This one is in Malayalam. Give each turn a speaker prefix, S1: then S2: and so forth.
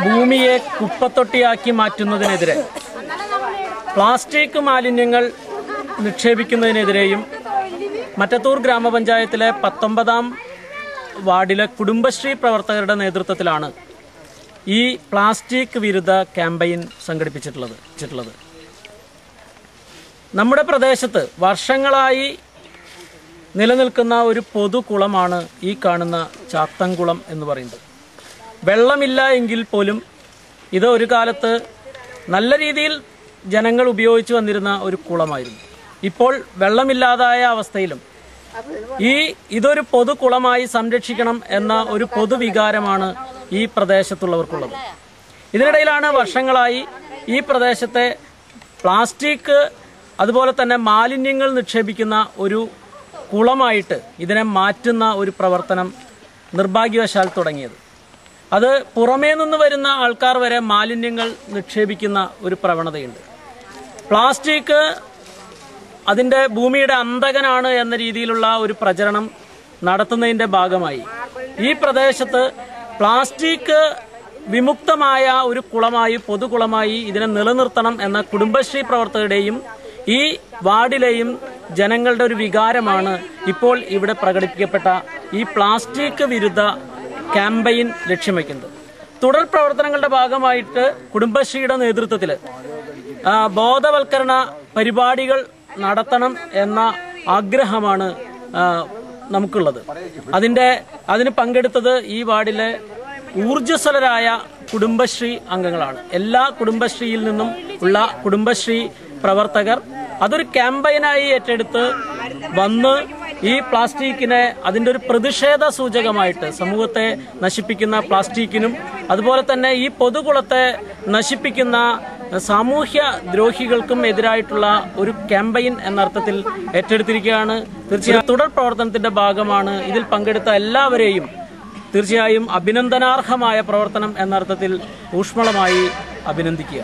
S1: ഭൂമിയെ കുപ്പത്തൊട്ടിയാക്കി മാറ്റുന്നതിനെതിരെ, പ്ലാസ്റ്റിക് മാലിന്യങ്ങൾ നിക്ഷേപിക്കുന്നതിനെതിരെയും മറ്റത്തൂർ ഗ്രാമപഞ്ചായത്തിലെ 19-ാം വാർഡിലെ കുടുംബശ്രീ പ്രവർത്തകരുടെ നേതൃത്വത്തിലാണ് ഈ പ്ലാസ്റ്റിക് വിരുദ്ധ ക്യാമ്പയിൻ സംഘടിപ്പിച്ചിട്ടുള്ളത്. നമ്മുടെ പ്രദേശത്ത് വർഷങ്ങളായി നിലനിൽക്കുന്ന ഒരു പൊതുകുളമാണ് ഈ കാണുന്ന ചാത്തൻകുളം എന്ന് പറയുന്നത്. വെള്ളമില്ല എങ്കിൽ പോലും ഇത് ഒരു കാലത്ത് നല്ല രീതിയിൽ ജനങ്ങൾ ഉപയോഗിച്ചു വന്നിരുന്ന ഒരു കുളമായിരുന്നു. ഇപ്പോൾ വെള്ളമില്ലാതായ അവസ്ഥയിലും ഇതൊരു പൊതുകുളമായി സംരക്ഷിക്കണം എന്ന ഒരു പൊതുവികാരമാണ് ഈ പ്രദേശത്തുള്ളവർക്കുള്ളത്. ഇതിനിടയിലാണ് വർഷങ്ങളായി ഈ പ്രദേശത്തെ പ്ലാസ്റ്റിക് അതുപോലെ തന്നെ മാലിന്യങ്ങൾ നിക്ഷേപിക്കുന്ന ഒരു കുളമായിട്ട് ഇതിനെ മാറ്റുന്ന ഒരു പ്രവർത്തനം നിർഭാഗ്യവശാൽ തുടങ്ങിയത്. അത് പുറമേ നിന്ന് വരുന്ന ആൾക്കാർ വരെ മാലിന്യങ്ങൾ നിക്ഷേപിക്കുന്ന ഒരു പ്രവണതയുണ്ട്. പ്ലാസ്റ്റിക് അതിൻ്റെ ഭൂമിയുടെ അന്തകനാണ് എന്ന രീതിയിലുള്ള ഒരു പ്രചരണം നടത്തുന്നതിൻ്റെ ഭാഗമായി ഈ പ്രദേശത്ത് പ്ലാസ്റ്റിക് വിമുക്തമായ ഒരു കുളമായി, പൊതുകുളമായി ഇതിനെ നിലനിർത്തണം എന്ന കുടുംബശ്രീ പ്രവർത്തകരുടെയും ഈ വാർഡിലെയും ജനങ്ങളുടെ ഒരു വികാരമാണ് ഇപ്പോൾ ഇവിടെ പ്രകടിപ്പിക്കപ്പെട്ട ഈ പ്ലാസ്റ്റിക് വിരുദ്ധ ക്യാമ്പയിൻ ലക്ഷ്യം വയ്ക്കുന്നത്. തുടർ പ്രവർത്തനങ്ങളുടെ ഭാഗമായിട്ട് കുടുംബശ്രീയുടെ നേതൃത്വത്തിൽ ബോധവൽക്കരണ പരിപാടികൾ നടത്തണം എന്ന ആഗ്രഹമാണ് നമുക്കുള്ളത്. അതിന് പങ്കെടുത്തത് ഈ വാർഡിലെ ഊർജ്ജസ്വലരായ കുടുംബശ്രീ അംഗങ്ങളാണ്. എല്ലാ കുടുംബശ്രീയിൽ നിന്നും ഉള്ള കുടുംബശ്രീ പ്രവർത്തകർ അതൊരു ക്യാമ്പയിനായി ഏറ്റെടുത്ത് വന്ന് ഈ പ്ലാസ്റ്റിക്കിനെ അതിൻ്റെ ഒരു പ്രതിഷേധ സൂചകമായിട്ട് സമൂഹത്തെ നശിപ്പിക്കുന്ന പ്ലാസ്റ്റിക്കിനും അതുപോലെ തന്നെ ഈ പൊതുകുളത്തെ നശിപ്പിക്കുന്ന സാമൂഹ്യ ദ്രോഹികൾക്കും എതിരായിട്ടുള്ള ഒരു ക്യാമ്പയിൻ എന്നർത്ഥത്തിൽ ഏറ്റെടുത്തിരിക്കുകയാണ്. തീർച്ചയായും തുടർ പ്രവർത്തനത്തിന്റെ ഭാഗമാണ്. ഇതിൽ പങ്കെടുത്ത എല്ലാവരെയും തീർച്ചയായും അഭിനന്ദനാർഹമായ പ്രവർത്തനം എന്നർത്ഥത്തിൽ ഊഷ്മളമായി അഭിനന്ദിക്കുക.